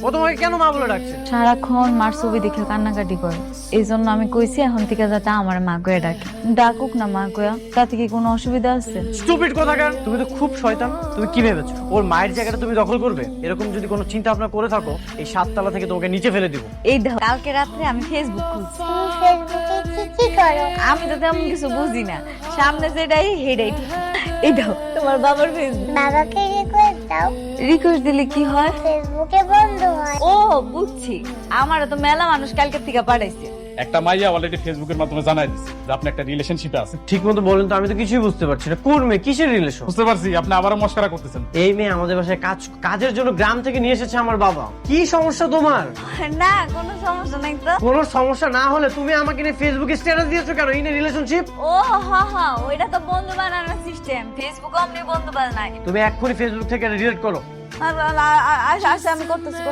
ও তোমাকে কেন মা বলে ডাকছে? সারাক্ষণ মার ছবি দেখে কান্নাকাটি করে, এই জন্য আমি কইছি এখন থেকে যাতে আমার মা কয়ে ডাকে। ডাকুক না মা কয়া, তাতে কি কোনো অসুবিধা আছে? স্টুপিড কোথাকার, তুমি তো খুব শয়তান। তুমি কি ভেবেছো ওর মায়ের জায়গাটা তুমি দখল করবে? এরকম যদি কোনো চিন্তা ভাবনা করে থাকো, এই 7 তলা থেকে তোমাকে নিচে ফেলে দিব। এই দেখো, কালকে রাত্রে আমি ফেসবুক খুলছি। তুমি ফেসবুকে কি করো? আমি তো তেমন কিছু বুঝি না, সামনে যেটাই হেডাই ঠিক। এই দেখো তোমার বাবার ফেসবুক। বাবাকে রিকোয়েস্ট দাও, রিকোয়েস্ট দিলে কি হয়? ফেসবুকে বন্ধু হয়। ও বুঝছি, আমারও তো মেলা মানুষ কালকে থেকে পাঠাইছে। একটা মাইয়া অলরেডি ফেসবুকের মাধ্যমে জানাই দিচ্ছে যে আপনি একটা রিলেশনশিপে আছেন। ঠিক মতো বলেন তো, আমি তো কিছুই বুঝতে পারছি না। কোন মেয়ে, কিসের রিলেশন? বুঝতে পারছি আপনি আবারও মস্করা করতেছেন। এই মেয়ে আমাদের বাসায় কাজের জন্য গ্রাম থেকে নিয়ে এসেছে আমার বাবা। কি সমস্যা তোমার? না কোনো সমস্যা নাই তো। কোনো সমস্যা না হলে তুমি আমাকে নিয়ে ফেসবুকে স্ট্যাটাস দিয়েছো কেন? In relationship. ও হা ওইটা তো বন্ধু বানানোর সিস্টেম, ফেসবুক অমনি বন্ধু বানায়। তুমি এক্ষুনি ফেসবুক থেকে ডিলিট করো। আচ্ছা আমি করতেছি।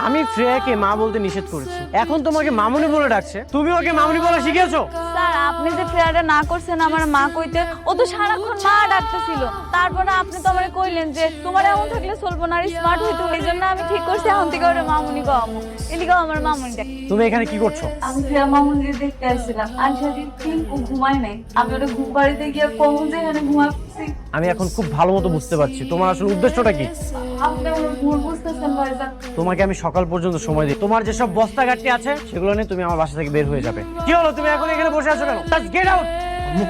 আমি শ্রেয়াকে মা বলতে নিষেধ করেছি, এখন তোমাকে মামুনি বলে ডাকছে। তুমি ওকে মামুনি বলে শিখিয়েছো? স্যার আপনি যে ফেয়ারটা না করছেন আমার মা কইতে, ও তো সারাক্ষণ মা ডাকতেছিল। তারপরে আপনি তো আমারে কইলেন যে তোমার এমন থাকলে চলবো না, আর স্মার্ট হইতো। এই জন্য আমি ঠিক করছি এখন থেকে ওরে মামুনি কওয়ামু। এদিকেও আমার মামুনি ডাক। তুমি এখানে কি করছো? আমি ফের মামুনি দেখতে আসছিলাম, আর সেদিন ও ঘুমায় নাই। আমি ওটা ঘুম পাড়িতে গিয়ে কখন যে এখানে ঘুমাচ্ছি। আমি এখন খুব ভালো মতো বুঝতে পারছি তোমার আসলে উদ্দেশ্যটা কি। আপনি আমার ভুল বুঝতেছেন ভাইজান। তোমাকে আমি সকাল পর্যন্ত সময় দিই, তোমার যেসব বস্তা ঘাটতি আছে সেগুলো নিয়ে তুমি আমার বাসা থেকে বের হয়ে যাবে। কি হলো, তুমি এখন এখানে বসে আছো কেন? Just get out.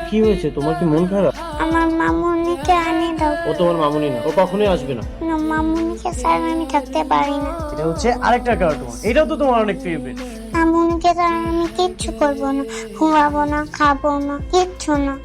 কি হয়েছে, তোমার কি মন খারাপ? আমার মামুনিকে আনি দাও। ও তোমার মামুনি না, ও কখনোই আসবে না। না, মামুনিকে ছাড়া আমি থাকতে পারি না। এটা হচ্ছে আরেকটা কার্টুন, এটাও তো তোমার অনেক ফেভারিট। মামুনিকে ছাড়া আমি কিচ্ছু করবো না, ঘুমাবো না, খাবো না, কিচ্ছু না।